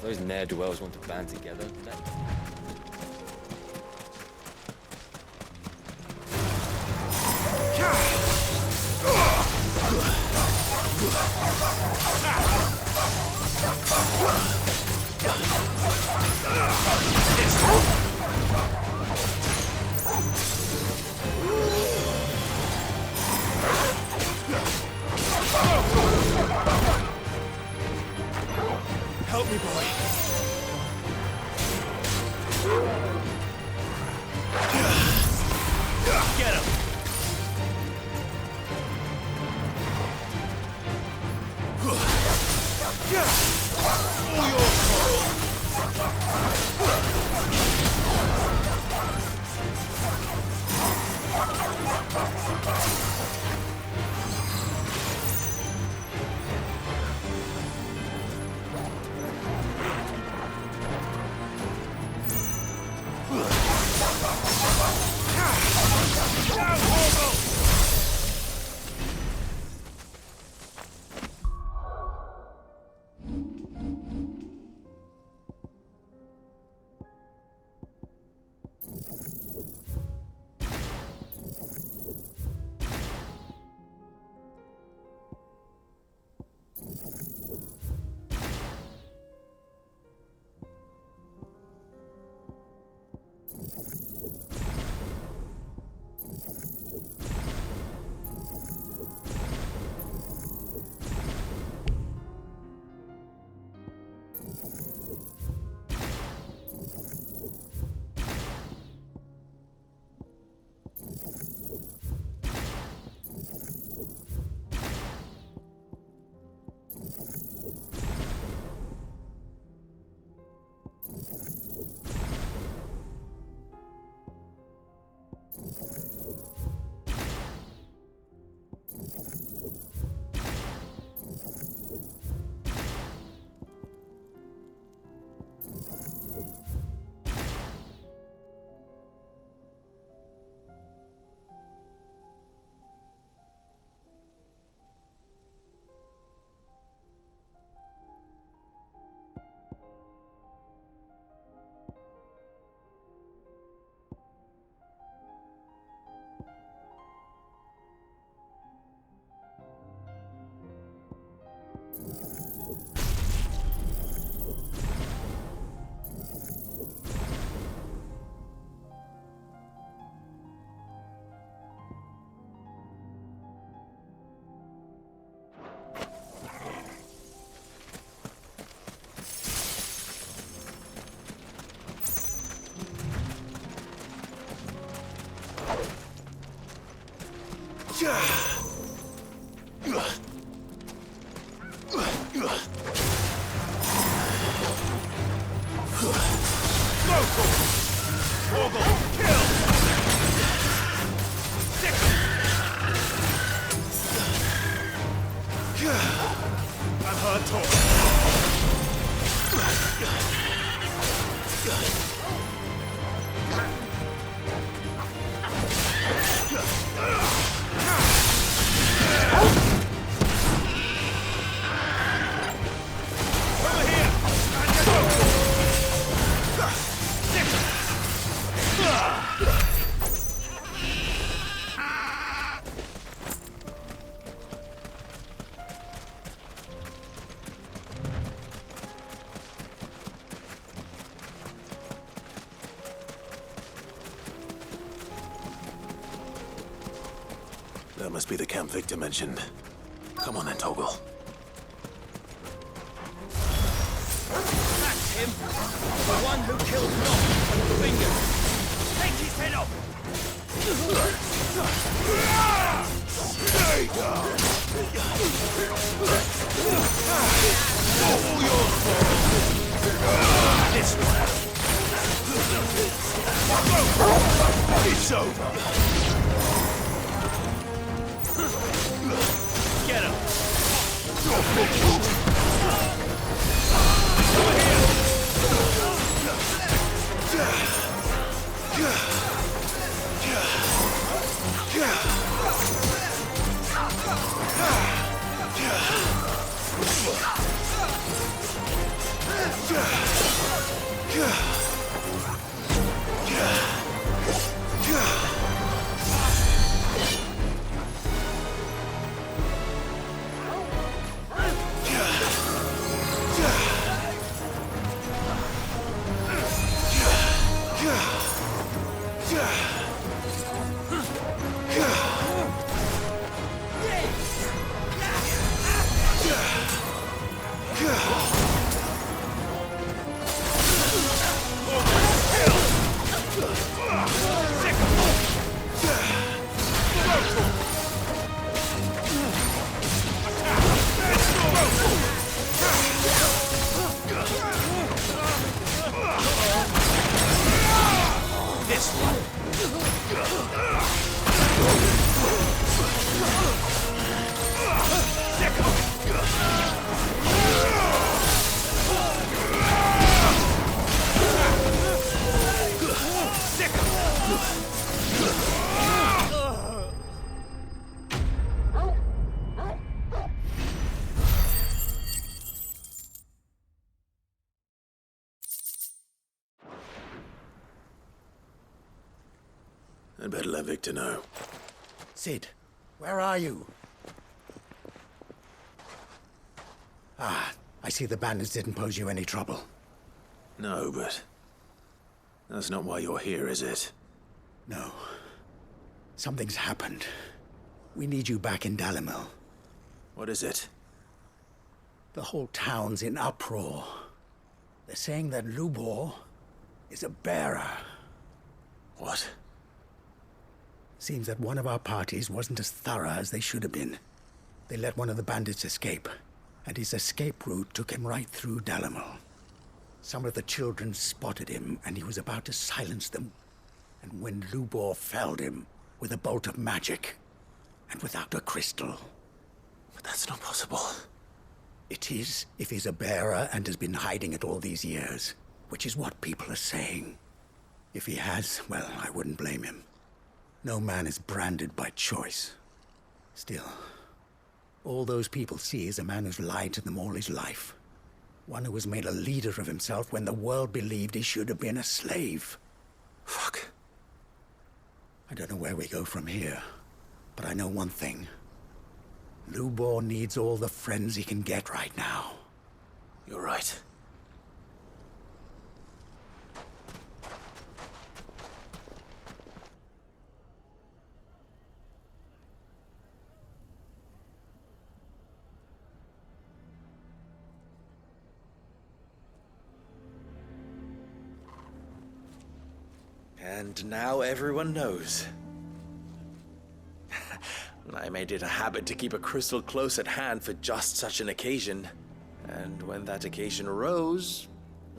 Those ne'er-do-wells want to band together. Help me, boy. Get him. All your I've heard talk. Over here! That must be the camp Victor mentioned. Come on then, Toggle. That's him! The one who killed Knock and Fingers! Take his head off! Stay down! All your fault! This one! It's over! Get him! Yeah. I'd better let Victor know. Sid, where are you? Ah, I see the bandits didn't pose you any trouble. No, but that's not why you're here, is it? No. Something's happened. We need you back in Dalimil. What is it? The whole town's in uproar. They're saying that Lubor is a bearer. What? Seems that one of our parties wasn't as thorough as they should have been. They let one of the bandits escape, and his escape route took him right through Dalimil. Some of the children spotted him, and he was about to silence them. And when Lubor felled him with a bolt of magic, and without a crystal. But that's not possible. It is, if he's a bearer and has been hiding it all these years, which is what people are saying. If he has, well, I wouldn't blame him. No man is branded by choice. Still, all those people see is a man who's lied to them all his life. One who was made a leader of himself when the world believed he should have been a slave. Fuck. I don't know where we go from here, but I know one thing. Lubor needs all the friends he can get right now. You're right. And now everyone knows. I made it a habit to keep a crystal close at hand for just such an occasion. And when that occasion arose,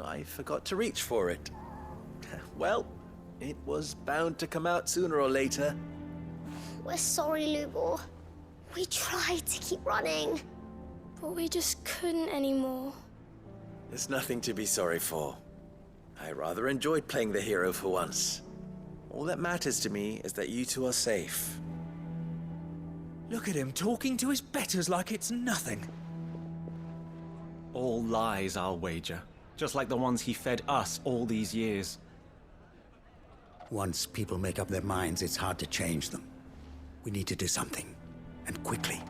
I forgot to reach for it. Well, it was bound to come out sooner or later. We're sorry, Lubor. We tried to keep running. But we just couldn't anymore. There's nothing to be sorry for. I rather enjoyed playing the hero for once. All that matters to me is that you two are safe. Look at him talking to his betters like it's nothing. All lies, I'll wager. Just like the ones he fed us all these years. Once people make up their minds, it's hard to change them. We need to do something, and quickly.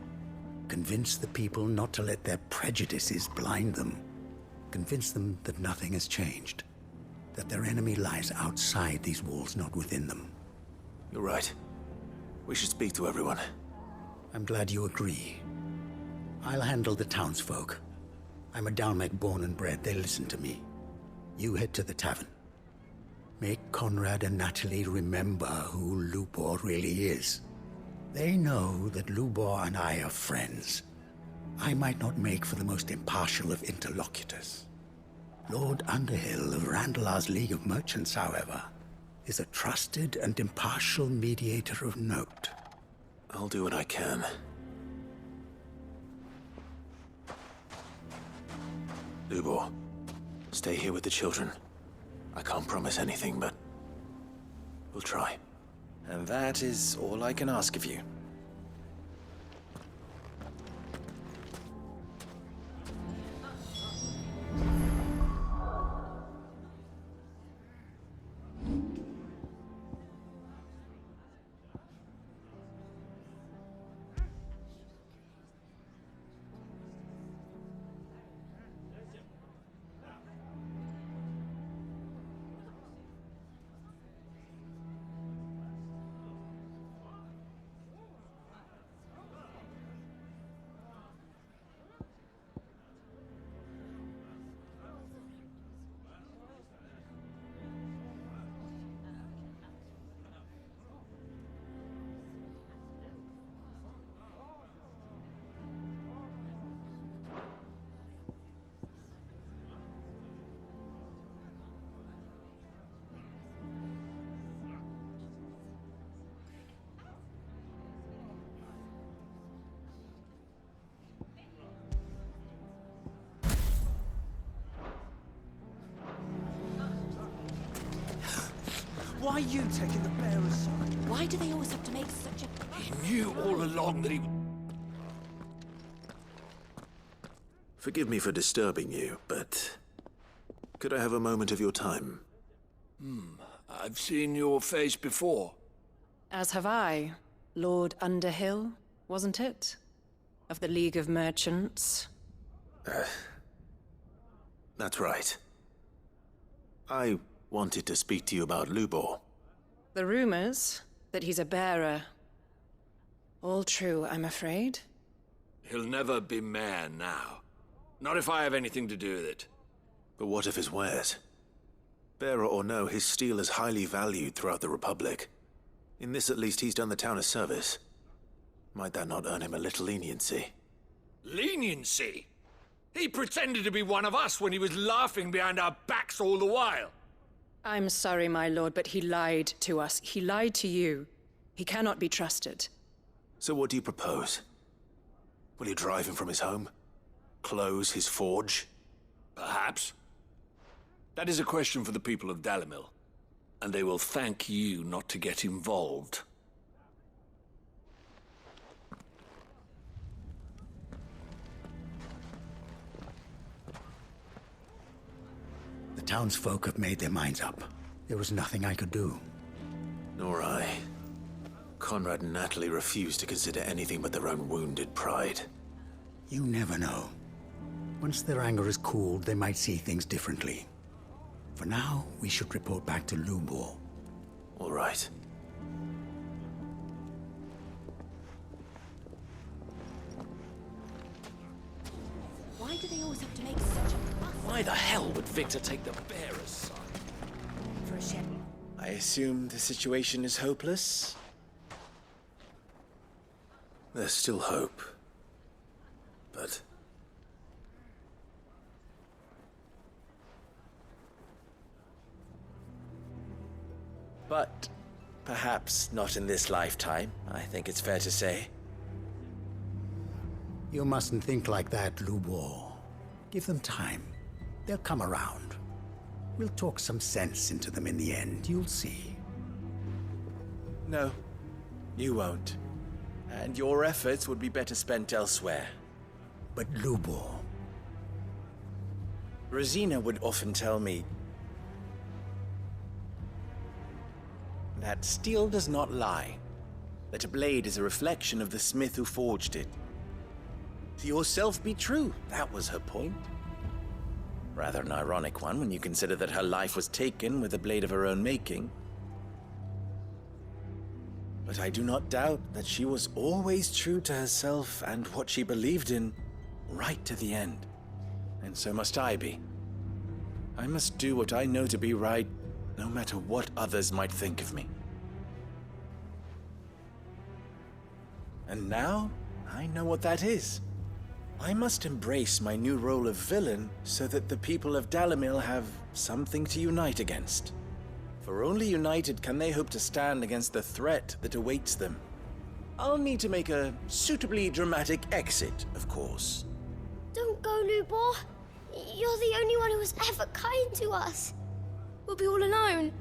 Convince the people not to let their prejudices blind them. Convince them that nothing has changed. That their enemy lies outside these walls, not within them. You're right. We should speak to everyone. I'm glad you agree. I'll handle the townsfolk. I'm a Dalmec born and bred. They listen to me. You head to the tavern. Make Conrad and Natalie remember who Lubor really is. They know that Lubor and I are friends. I might not make for the most impartial of interlocutors. Lord Underhill of Randalar's League of Merchants, however, is a trusted and impartial mediator of note. I'll do what I can. Lubor, stay here with the children. I can't promise anything, but we'll try. And that is all I can ask of you. Why are you taking the bearer's side? Why do they always have to make such a... He knew all along that he... Forgive me for disturbing you, but... could I have a moment of your time? I've seen your face before. As have I. Lord Underhill, wasn't it? Of the League of Merchants. That's right. I wanted to speak to you about Lubor. The rumors that he's a bearer. All true, I'm afraid. He'll never be mayor now. Not if I have anything to do with it. But what of his wares? Bearer or no, his steel is highly valued throughout the Republic. In this at least he's done the town a service. Might that not earn him a little leniency? Leniency? He pretended to be one of us when he was laughing behind our backs all the while. I'm sorry, my lord, but he lied to us. He lied to you. He cannot be trusted. So what do you propose? Will you drive him from his home? Close his forge? Perhaps. That is a question for the people of Dalimil, and they will thank you not to get involved. The townsfolk have made their minds up. There was nothing I could do. Nor I. Conrad and Natalie refused to consider anything but their own wounded pride. You never know. Once their anger is cooled, they might see things differently. For now, we should report back to Lubor. All right. Why do they always have to make such a fuss? Why the hell would Victor take the bearer's side? For a ship. I assume the situation is hopeless? There's still hope. But... But perhaps not in this lifetime, I think it's fair to say. You mustn't think like that, Lubor. Give them time. They'll come around. We'll talk some sense into them in the end, you'll see. No, you won't. And your efforts would be better spent elsewhere. But Lubor... Rosina would often tell me that steel does not lie, that a blade is a reflection of the smith who forged it. To yourself be true, that was her point. Rather an ironic one when you consider that her life was taken with a blade of her own making. But I do not doubt that she was always true to herself and what she believed in, right to the end. And so must I be. I must do what I know to be right, no matter what others might think of me. And now, I know what that is. I must embrace my new role of villain so that the people of Dalimil have something to unite against. For only united can they hope to stand against the threat that awaits them. I'll need to make a suitably dramatic exit, of course. Don't go, Lubor. You're the only one who was ever kind to us. We'll be all alone.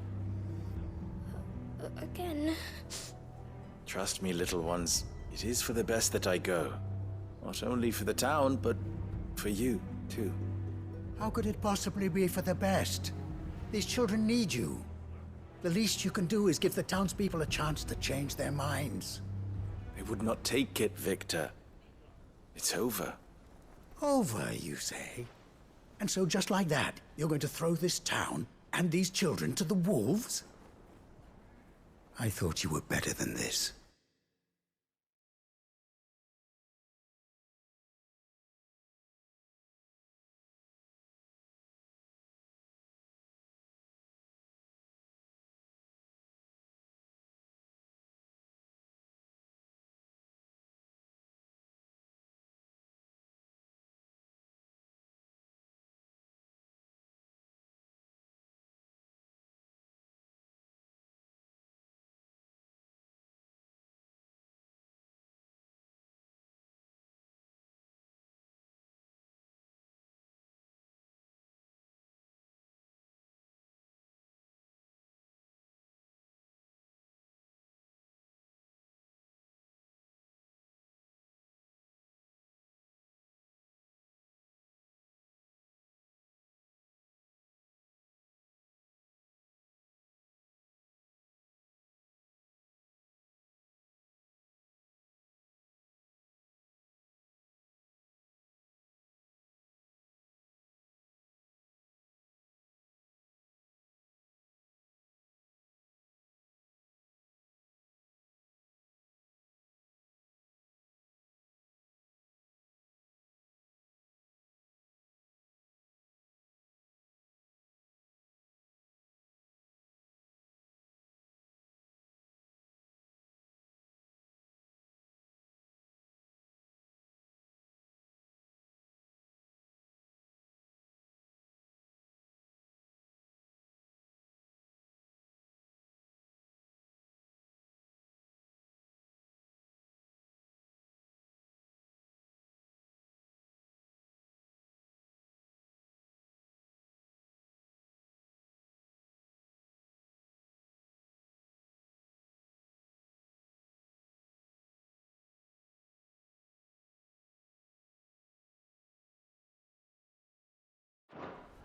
Again. Trust me, little ones. It is for the best that I go. Not only for the town, but for you, too. How could it possibly be for the best? These children need you. The least you can do is give the townspeople a chance to change their minds. They would not take it, Victor. It's over. Over, you say? And so just like that, you're going to throw this town and these children to the wolves? I thought you were better than this.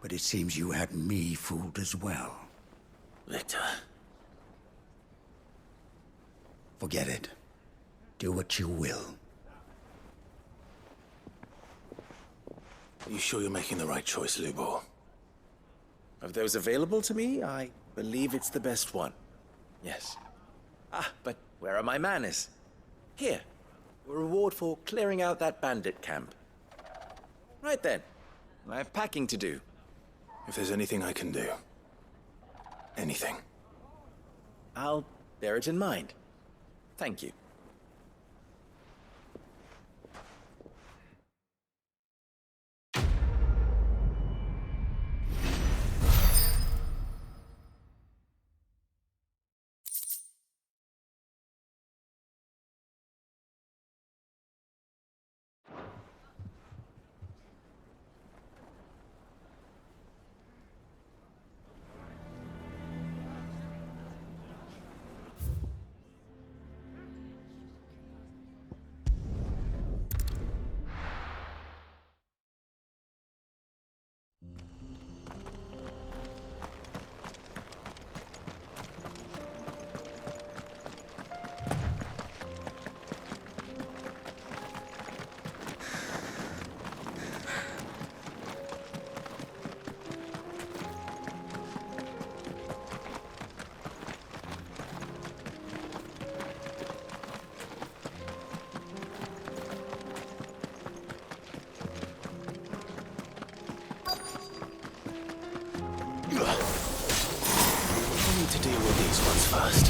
But it seems you had me fooled as well. Victor. Forget it. Do what you will. You sure you're making the right choice, Lubor? Of those available to me, I believe it's the best one. Yes. Ah, but where are my manners? Here. A reward for clearing out that bandit camp. Right then. I have packing to do. If there's anything I can do. Anything. I'll bear it in mind. Thank you. I need to deal with these ones first.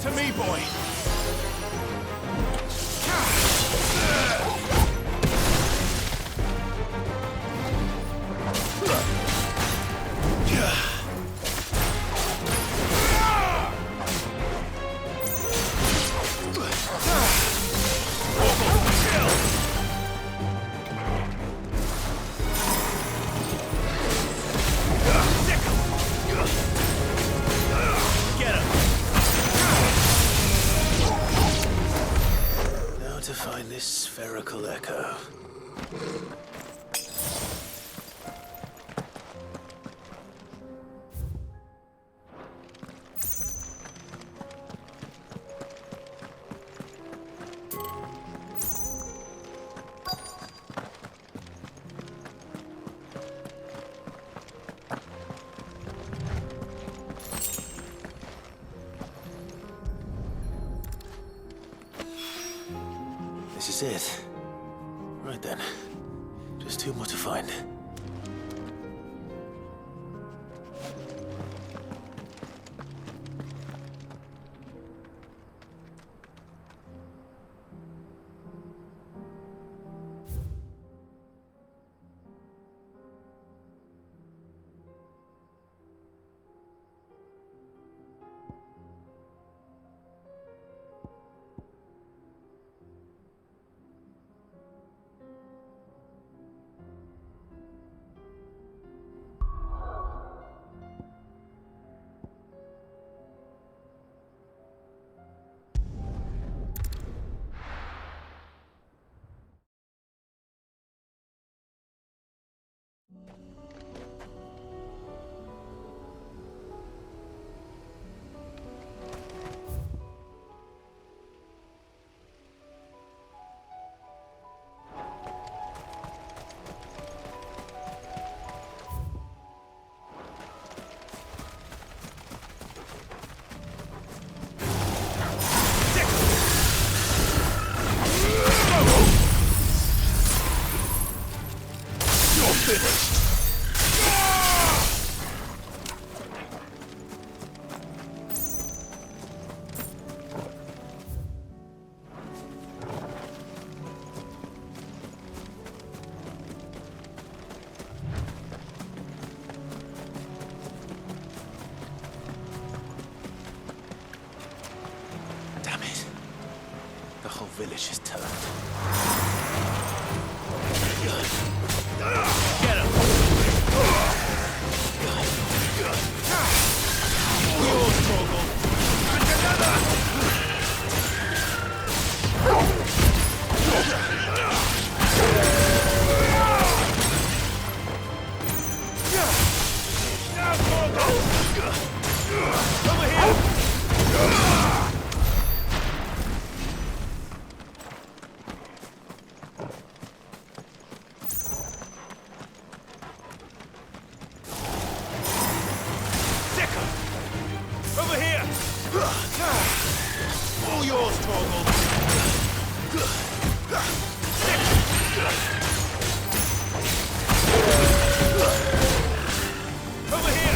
To me, boy! Now to find this spherical echo. This is it. Right then. Just two more to find. village is turned. Get him! Yours, Torgal! And another! Now, Torgal! Over here! Over here! All yours, Torgal! Over here!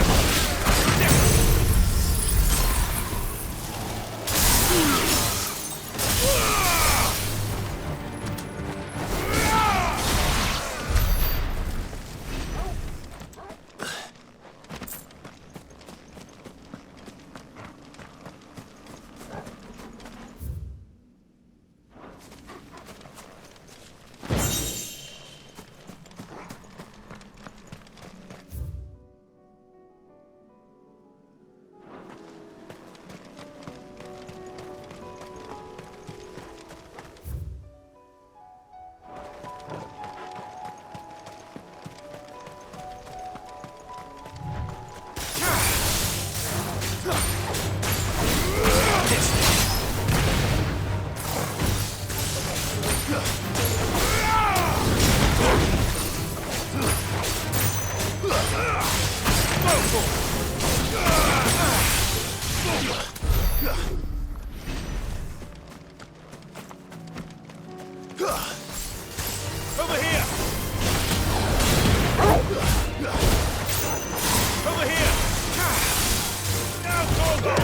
Over here! Over here! Now, Torgal!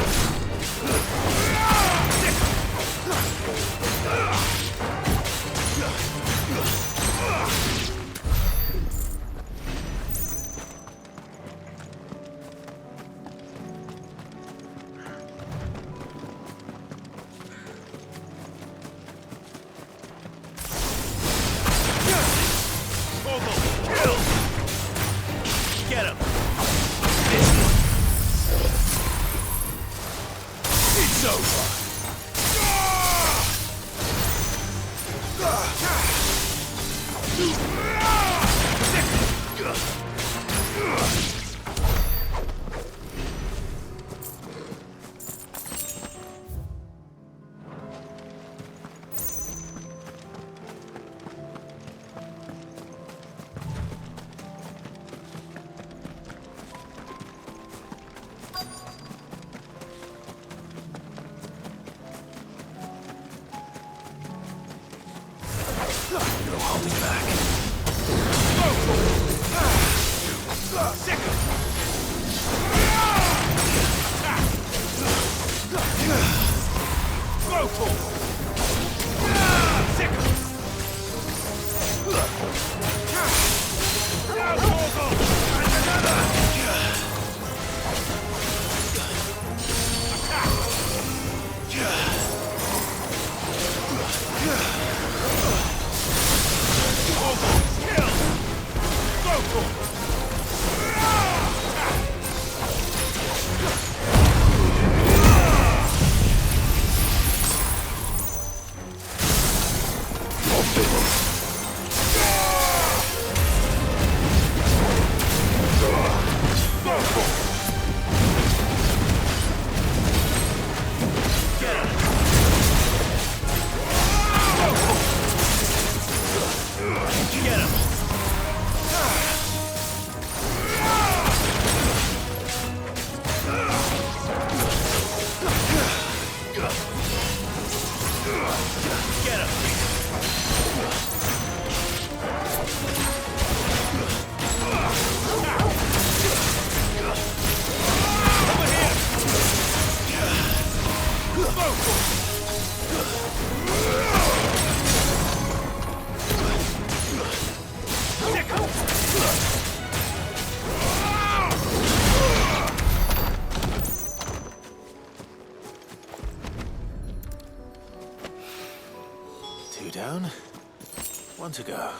Kill! Get him! It's over! No holding back. Kill! Go for it! down. One to go.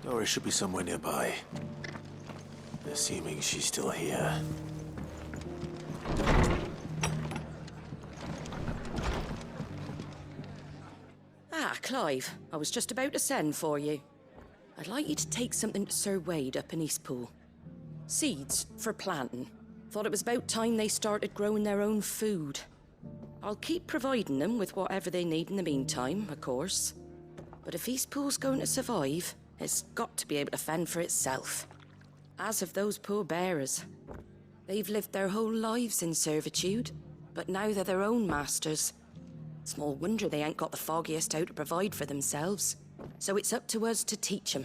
Doris should be somewhere nearby. Assuming she's still here. Ah, Clive. I was just about to send for you. I'd like you to take something to Sir Wade up in Eastpool. Seeds for planting. Thought it was about time they started growing their own food. I'll keep providing them with whatever they need in the meantime, of course. But if Eastpool's going to survive, it's got to be able to fend for itself. As have those poor bearers. They've lived their whole lives in servitude, but now they're their own masters. Small wonder they ain't got the foggiest how to provide for themselves. So it's up to us to teach them.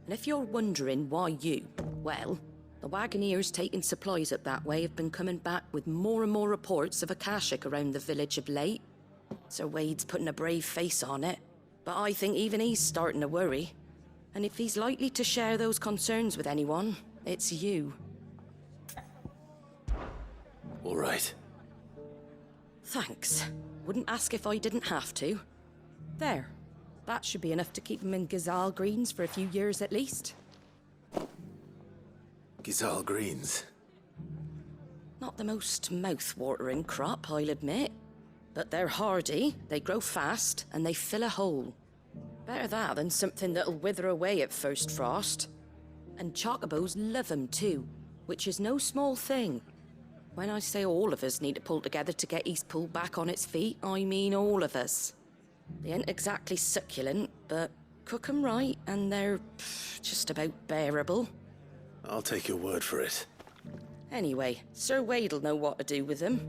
And if you're wondering why you, well, the Wagoneers taking supplies up that way have been coming back with more and more reports of Akashic around the village of late. Sir Wade's putting a brave face on it, but I think even he's starting to worry. And if he's likely to share those concerns with anyone, it's you. All right. Thanks. Wouldn't ask if I didn't have to. There. That should be enough to keep him in Gazal Greens for a few years at least. Gazal Greens. Not the most mouth-watering crop, I'll admit. But they're hardy, they grow fast, and they fill a hole. Better that than something that'll wither away at first frost. And chocobos love 'em too, which is no small thing. When I say all of us need to pull together to get Eastpool back on its feet, I mean all of us. They ain't exactly succulent, but cook 'em right and they're just about bearable. I'll take your word for it. Anyway, Sir Wade'll know what to do with them.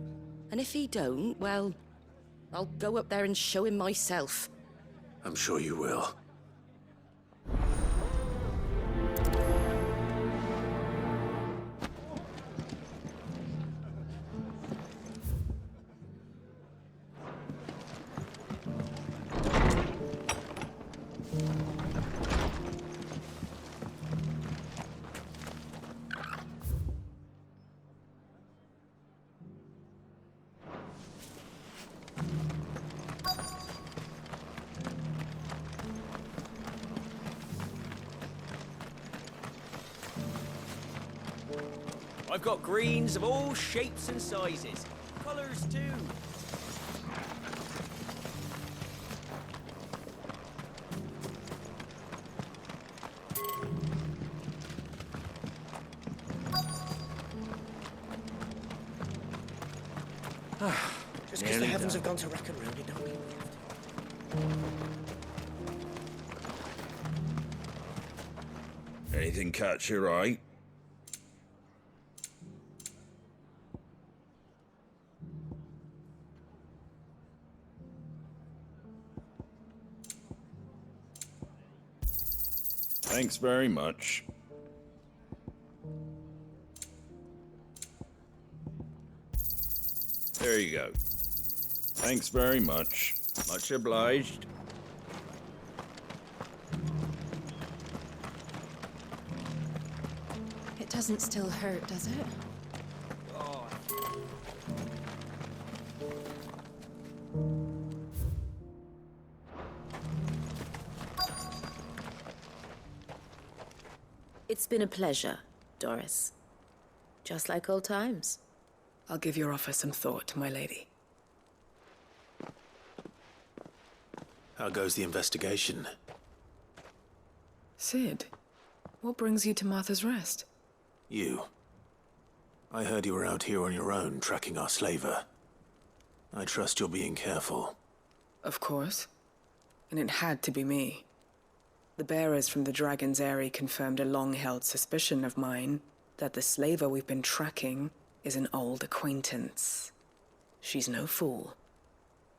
And if he don't, well, I'll go up there and show him myself. I'm sure you will. I've got greens of all shapes and sizes. Colours too. Just because the heavens have gone to rack and round, it don't mean Anything catch your eye? Thanks very much. There you go. Thanks very much. Much obliged. It doesn't still hurt, does it? It's been a pleasure, Doris. Just like old times. I'll give your offer some thought, my lady. How goes the investigation? Sid, what brings you to Martha's Rest? You. I heard you were out here on your own, tracking our slaver. I trust you're being careful. Of course. And it had to be me. The bearers from the Dragon's Eyrie confirmed a long-held suspicion of mine that the slaver we've been tracking is an old acquaintance. She's no fool.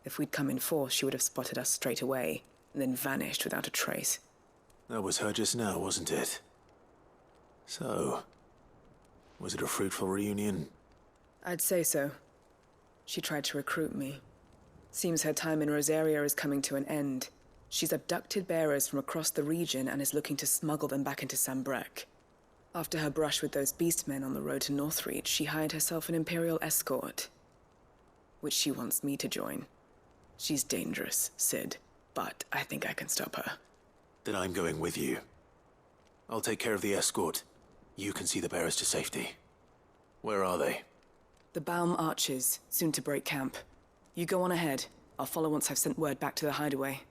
If we'd come in force, she would have spotted us straight away, and then vanished without a trace. That was her just now, wasn't it? So, was it a fruitful reunion? I'd say so. She tried to recruit me. Seems her time in Rosaria is coming to an end. She's abducted bearers from across the region and is looking to smuggle them back into Sambrek. After her brush with those beastmen on the road to Northreach, she hired herself an Imperial escort, which she wants me to join. She's dangerous, Sid, but I think I can stop her. Then I'm going with you. I'll take care of the escort. You can see the bearers to safety. Where are they? The Baum Archers, soon to break camp. You go on ahead. I'll follow once I've sent word back to the hideaway.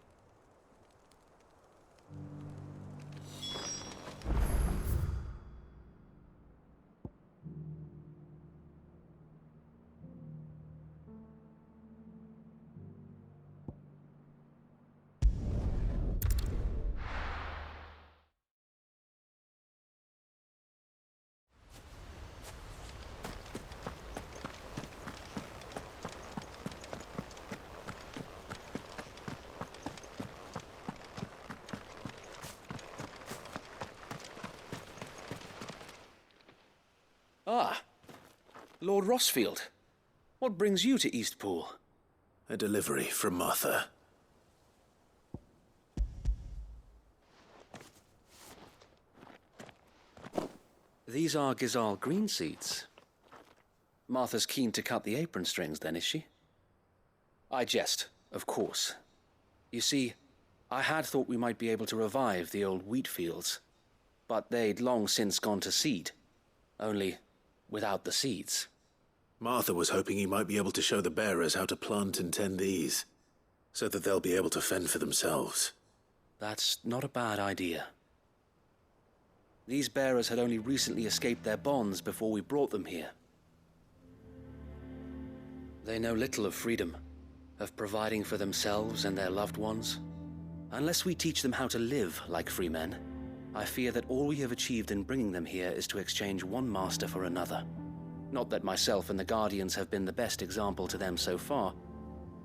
Ah, Lord Rossfield. What brings you to Eastpool? A delivery from Martha. These are Gizal green seeds. Martha's keen to cut the apron strings then, is she? I jest, of course. You see, I had thought we might be able to revive the old wheat fields, but they'd long since gone to seed, only without the seeds. Martha was hoping he might be able to show the bearers how to plant and tend these, so that they'll be able to fend for themselves. That's not a bad idea. These bearers had only recently escaped their bonds before we brought them here. They know little of freedom, of providing for themselves and their loved ones. Unless we teach them how to live like free men, I fear that all we have achieved in bringing them here is to exchange one master for another. Not that myself and the Guardians have been the best example to them so far,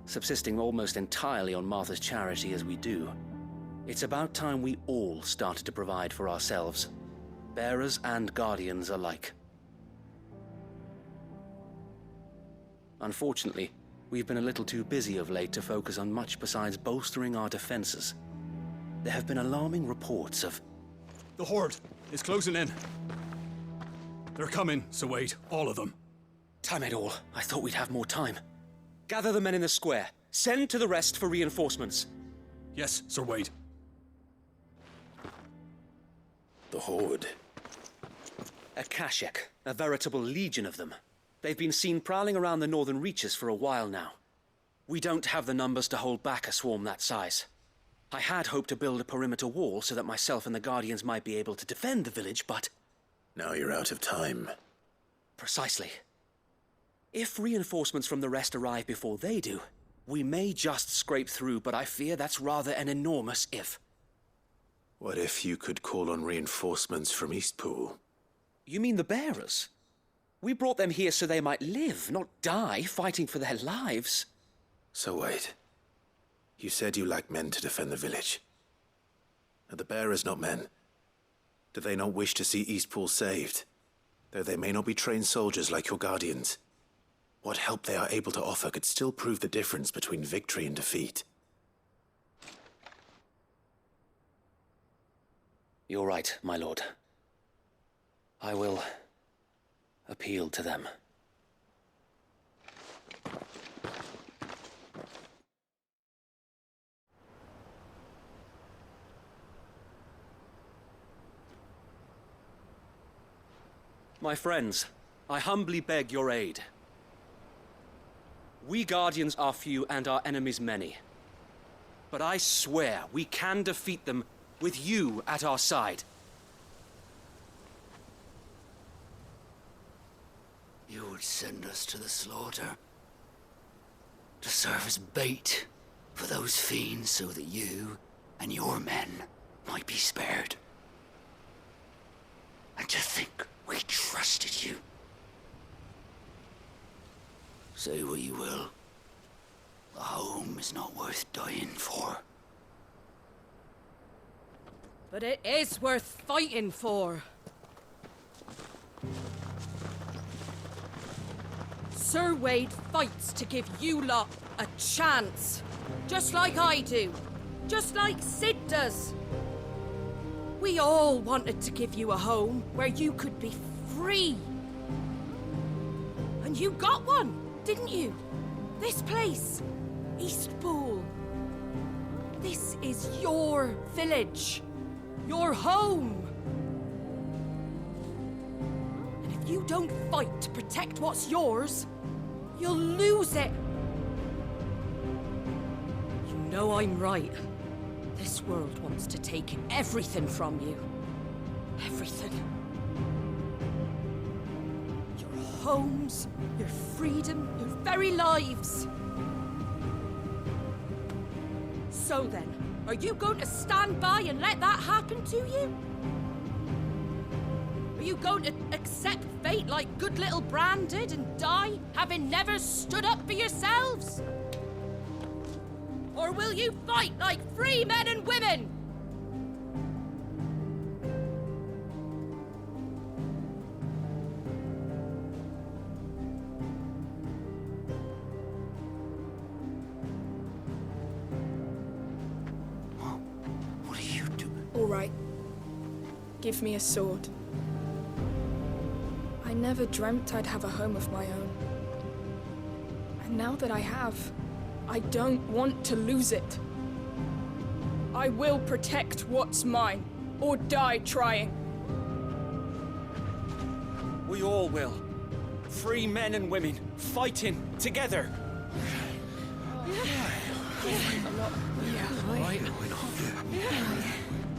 subsisting almost entirely on Martha's charity as we do. It's about time we all started to provide for ourselves, bearers and Guardians alike. Unfortunately, we've been a little too busy of late to focus on much besides bolstering our defenses. There have been alarming reports of... The Horde is closing in. They're coming, so wait, all of them. Damn it all, I thought we'd have more time. Gather the men in the square. Send to the rest for reinforcements. Yes, Sir Wade. The Horde. A Kashek, a veritable legion of them. They've been seen prowling around the northern reaches for a while now. We don't have the numbers to hold back a swarm that size. I had hoped to build a perimeter wall so that myself and the Guardians might be able to defend the village, but... Now you're out of time. Precisely. If reinforcements from the rest arrive before they do, we may just scrape through, but I fear that's rather an enormous if. What if you could call on reinforcements from Eastpool? You mean the bearers? We brought them here so they might live, not die, fighting for their lives. So wait. You said you lack men to defend the village. Are the bearers not men? Do they not wish to see Eastpool saved? Though they may not be trained soldiers like your Guardians. What help they are able to offer could still prove the difference between victory and defeat. You're right, my lord. I will appeal to them. My friends, I humbly beg your aid. We Guardians are few and our enemies many. But I swear we can defeat them with you at our side. You would send us to the slaughter, to serve as bait for those fiends so that you and your men might be spared. And to think we trusted you. Say what you will, a home is not worth dying for. But it is worth fighting for. Sir Wade fights to give you lot a chance. Just like I do. Just like Sid does. We all wanted to give you a home where you could be free. And you got one, didn't you? This place, Eastpool. This is your village. Your home. And if you don't fight to protect what's yours, you'll lose it. You know I'm right. This world wants to take everything from you. Everything. Your homes, your freedom, your very lives. So then, are you going to stand by and let that happen to you? Are you going to accept fate like good little Bran did and die, having never stood up for yourselves? Or will you fight like free men and women? What are you doing? All right. Give me a sword. I never dreamt I'd have a home of my own. And now that I have, I don't want to lose it. I will protect what's mine, or die trying. We all will. Free men and women, fighting together.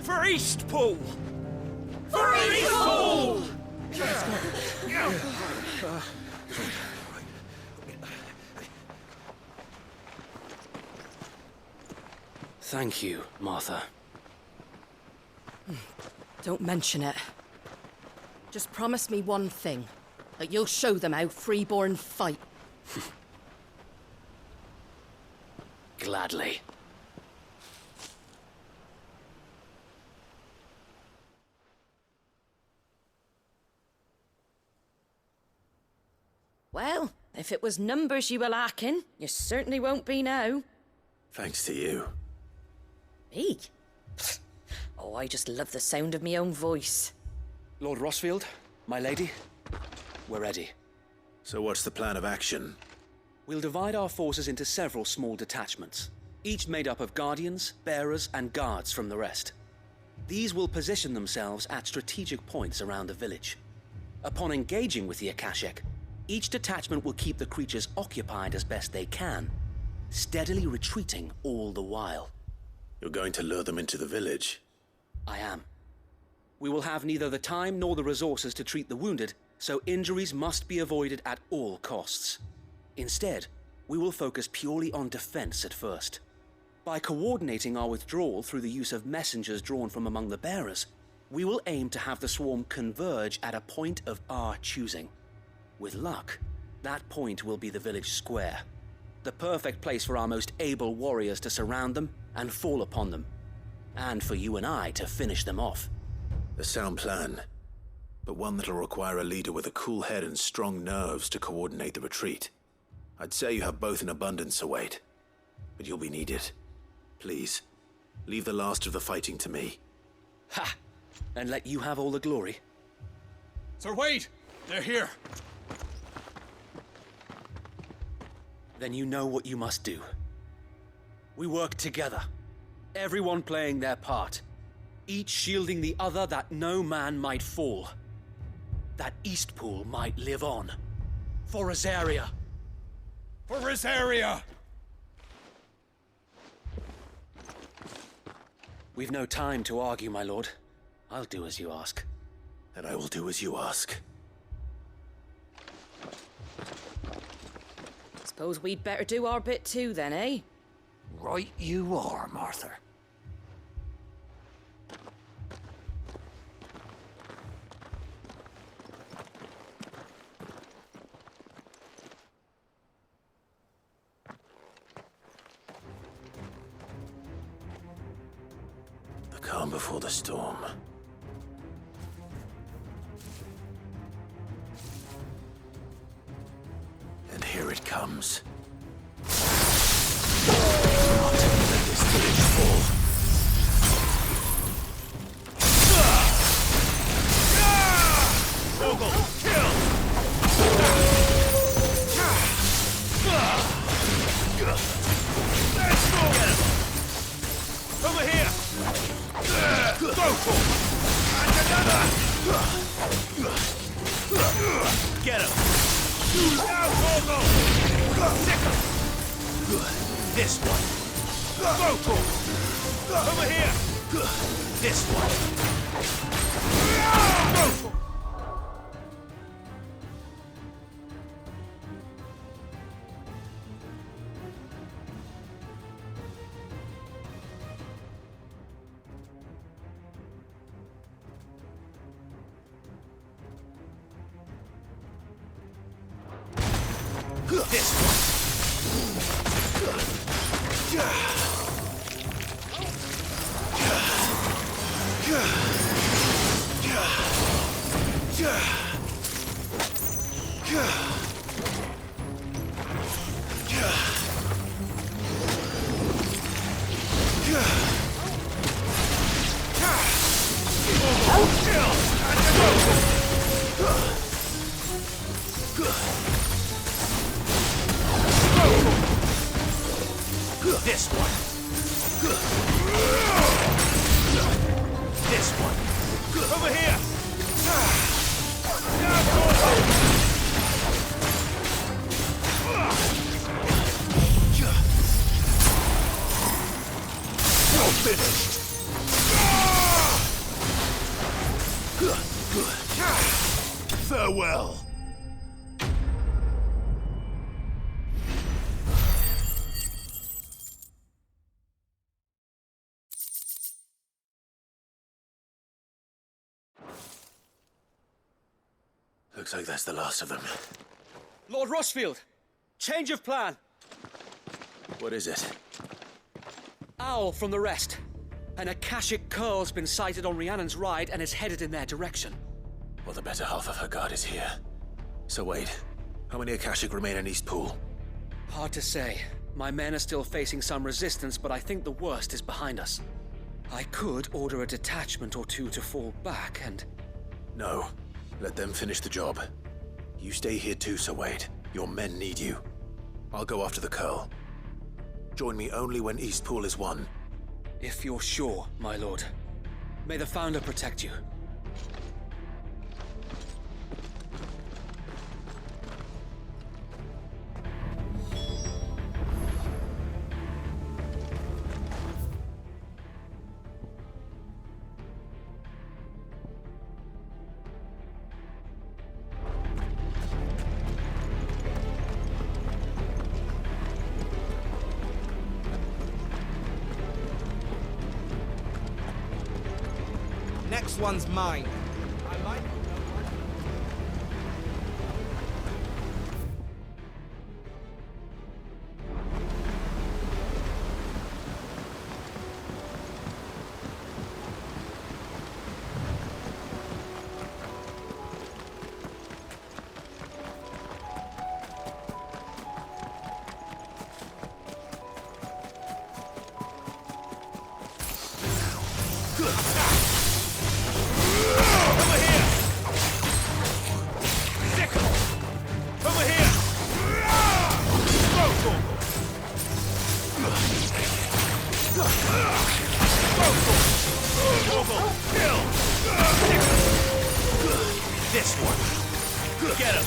For Eastpool! For Eastpool! Thank you, Martha. Don't mention it. Just promise me one thing. That you'll show them how freeborn fight. Gladly. Well, if it was numbers you were lacking, you certainly won't be now. Thanks to you. Me? Oh, I just love the sound of my own voice. Lord Rossfield, my lady, we're ready. So what's the plan of action? We'll divide our forces into several small detachments, each made up of guardians, bearers, and guards from the rest. These will position themselves at strategic points around the village. Upon engaging with the Akashic, each detachment will keep the creatures occupied as best they can, steadily retreating all the while. You're going to lure them into the village? I am. We will have neither the time nor the resources to treat the wounded, so injuries must be avoided at all costs. Instead, we will focus purely on defense at first. By coordinating our withdrawal through the use of messengers drawn from among the bearers, we will aim to have the swarm converge at a point of our choosing. With luck, that point will be the village square, the perfect place for our most able warriors to surround them and fall upon them, and for you and I to finish them off. A sound plan, but one that'll require a leader with a cool head and strong nerves to coordinate the retreat. I'd say you have both in abundance, Sir Wade, but you'll be needed. Please, leave the last of the fighting to me. Ha! And let you have all the glory. Sir Wade! They're here! Then you know what you must do. We work together, everyone playing their part, each shielding the other that no man might fall, that Eastpool might live on. For Rosaria! For Rosaria! We've no time to argue, my lord. I'll do as you ask. And I will do as you ask. Suppose we'd better do our bit too then, eh? Right you are, Martha. The calm before the storm. And Here it comes. Not let this village fall. Vogel, kill! Let's go! Get him! Over here! Go for it! And another! Get him! Now, Vogel! Sick him! This one! Go for it! Over here! This one! Go for it! This one. This one. This one. Over here. Now, you're finished. Farewell. Looks like that's the last of them. Lord Rossfield! Change of plan! What is it? Owl from the rest. An Akashic curl's been sighted on Rhiannon's ride and is headed in their direction. Well, the better half of her guard is here. So wait, how many Akashic remain in East Pool? Hard to say. My men are still facing some resistance, but I think the worst is behind us. I could order a detachment or two to fall back and... No. Let them finish the job. You stay here too, Sir Wade. Your men need you. I'll go after the Curl. Join me only when East Pool is won. If you're sure, my lord. May the Founder protect you. Next one's mine. I might... This one. Get him.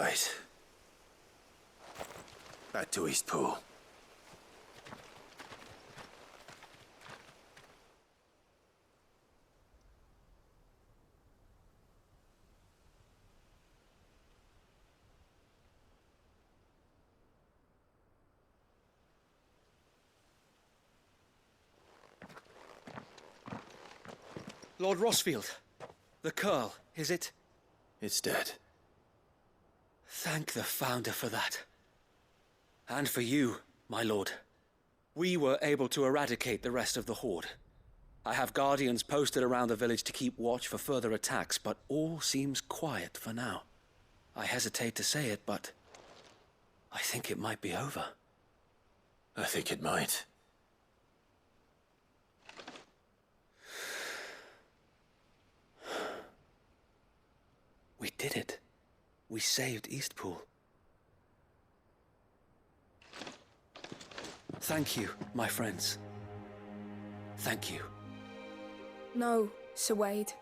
Right. Back to Eastpool. Lord Rosfield, the Curl, is it? It's dead. Thank the Founder for that. And for you, my lord. We were able to eradicate the rest of the Horde. I have guardians posted around the village to keep watch for further attacks, but all seems quiet for now. I hesitate to say it, but I think it might be over. I think it might. We did it. We saved Eastpool. Thank you, my friends. Thank you. No, Sir Wade.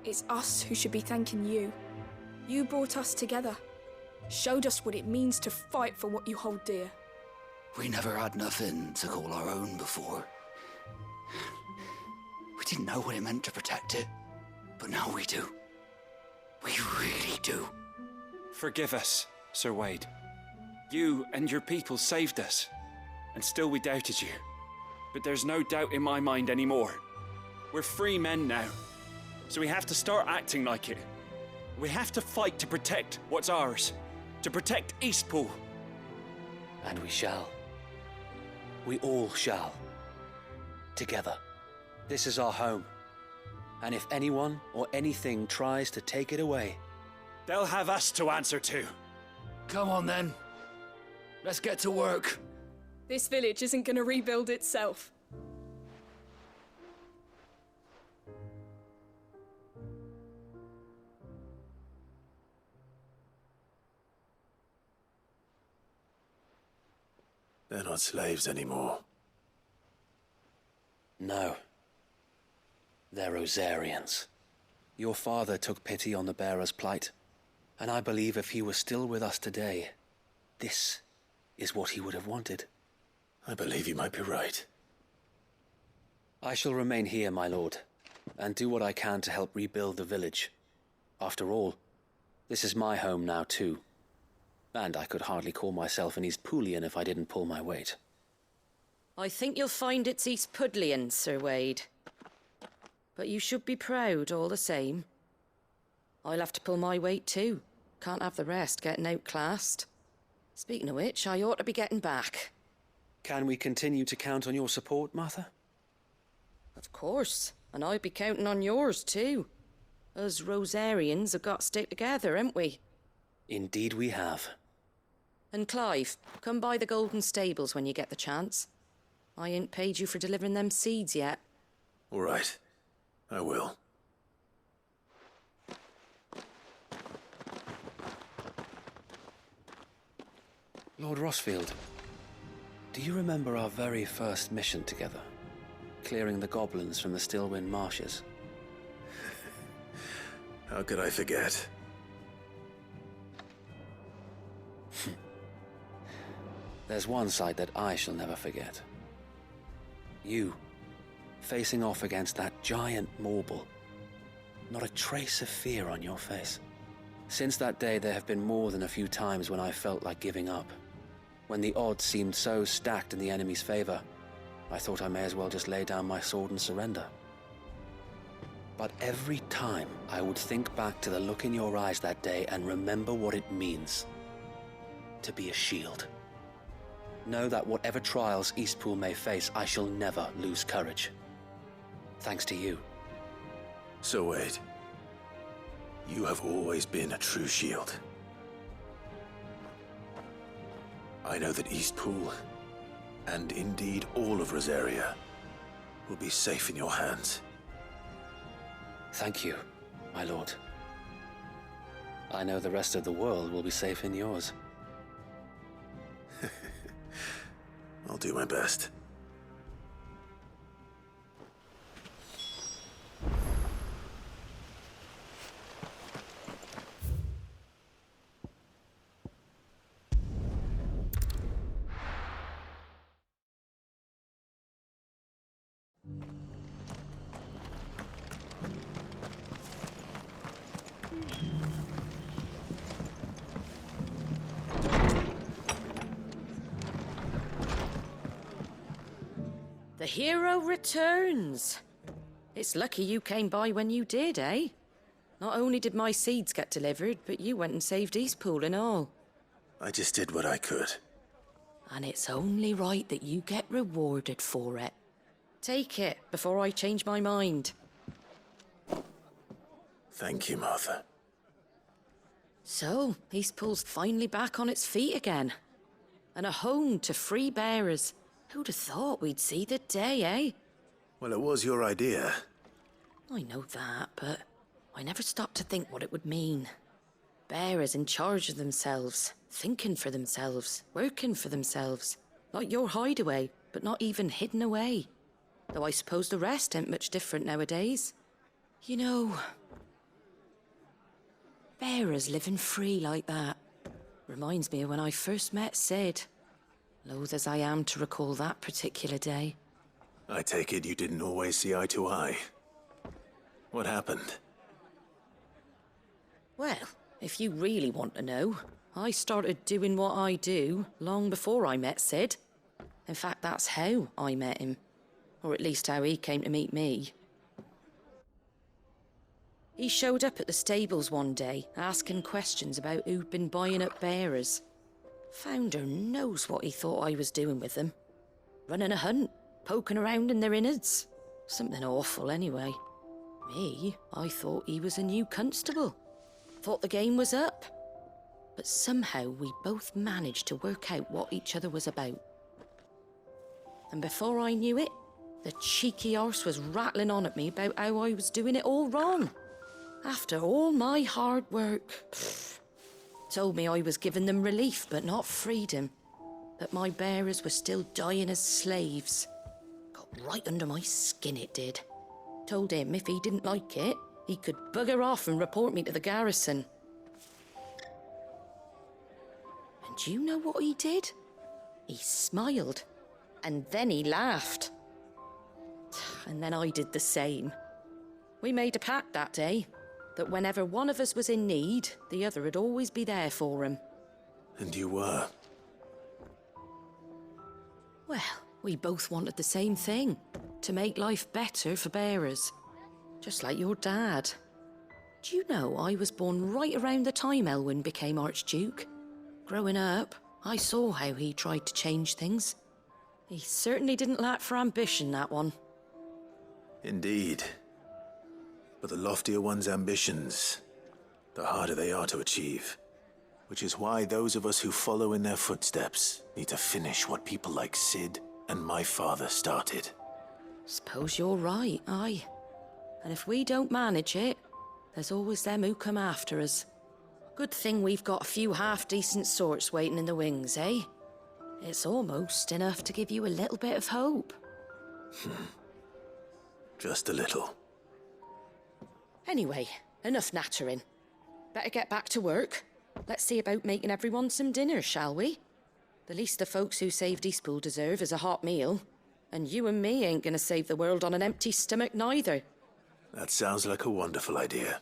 It's us who should be thanking you. You brought us together. Showed us what it means to fight for what you hold dear. We never had nothing to call our own before. We didn't know what it meant to protect it, but now we do. We really do. Forgive us, Sir Wade. You and your people saved us, and still we doubted you. But there's no doubt in my mind anymore. We're free men now, so we have to start acting like it. We have to fight to protect what's ours, to protect Eastpool. And we shall. We all shall. Together. This is our home. And if anyone or anything tries to take it away, they'll have us to answer to. Come on then. Let's get to work. This village isn't gonna rebuild itself. They're not slaves anymore. no. They're Rosarians. Your father took pity on the bearer's plight, and I believe if he were still with us today, this is what he would have wanted. I believe you might be right. I shall remain here, my lord, and do what I can to help rebuild the village. After all, this is my home now too, and I could hardly call myself an Eastpoolian if I didn't pull my weight. I think you'll find it's Eastpudlian, Sir Wade. But you should be proud all the same. I'll have to pull my weight too. Can't have the rest getting outclassed. Speaking of which, I ought to be getting back. Can we continue to count on your support, Martha? Of course, and I'd be counting on yours too. Us Rosarians have got to stick together, haven't we? Indeed we have. And Clive, come by the Golden Stables when you get the chance. I ain't paid you for delivering them seeds yet. All right. I will. Lord Rosfield, do you remember our very first mission together? Clearing the goblins from the Stillwind marshes? How could I forget? There's one sight that I shall never forget. You, facing off against that giant Morble. Not a trace of fear on your face. Since that day, there have been more than a few times when I felt like giving up. When the odds seemed so stacked in the enemy's favor, I thought I may as well just lay down my sword and surrender. But every time I would think back to the look in your eyes that day and remember what it means to be a shield. Know that whatever trials Eastpool may face, I shall never lose courage. Thanks to you. So Wade, you have always been a true shield. I know that Eastpool, and indeed all of Rosaria, will be safe in your hands. Thank you, my lord. I know the rest of the world will be safe in yours. I'll do my best. The hero returns. It's lucky you came by when you did, eh? Not only did my seeds get delivered, but you went and saved Eastpool and all. I just did what I could. And it's only right that you get rewarded for it. Take it before I change my mind. Thank you, Martha. So, Eastpool's finally back on its feet again. And a home to free bearers. Who'd have thought we'd see the day, eh? Well, it was your idea. I know that, but I never stopped to think what it would mean. Bearers in charge of themselves, thinking for themselves, working for themselves. Like your hideaway, but not even hidden away. Though I suppose the rest ain't much different nowadays. You know, bearers living free like that reminds me of when I first met Sid. Loath as I am to recall that particular day. I take it you didn't always see eye to eye. What happened? Well, if you really want to know, I started doing what I do long before I met Sid. In fact, that's how I met him. Or at least how he came to meet me. He showed up at the stables one day, asking questions about who'd been buying up bearers. Founder knows what he thought I was doing with them. Running a hunt, poking around in their innards. Something awful anyway. Me, I thought he was a new constable. Thought the game was up. But somehow we both managed to work out what each other was about. And before I knew it, the cheeky arse was rattling on at me about how I was doing it all wrong. After all my hard work. Told me I was giving them relief, but not freedom. That my bearers were still dying as slaves. Got right under my skin, it did. Told him if he didn't like it, he could bugger off and report me to the garrison. And do you know what he did? He smiled. And then he laughed. And then I did the same. We made a pact that day, that whenever one of us was in need, the other would always be there for him. And you were? Well, we both wanted the same thing. To make life better for bearers. Just like your dad. Do you know I was born right around the time Elwyn became Archduke? Growing up, I saw how he tried to change things. He certainly didn't lack for ambition, that one. Indeed. But the loftier one's ambitions, the harder they are to achieve. Which is why those of us who follow in their footsteps need to finish what people like Sid and my father started. Suppose you're right, aye. And if we don't manage it, there's always them who come after us. Good thing we've got a few half-decent sorts waiting in the wings, eh? It's almost enough to give you a little bit of hope. Just a little. Anyway, enough nattering. Better get back to work. Let's see about making everyone some dinner, shall we? The least the folks who saved Eastpool deserve is a hot meal. And you and me ain't gonna save the world on an empty stomach neither. That sounds like a wonderful idea.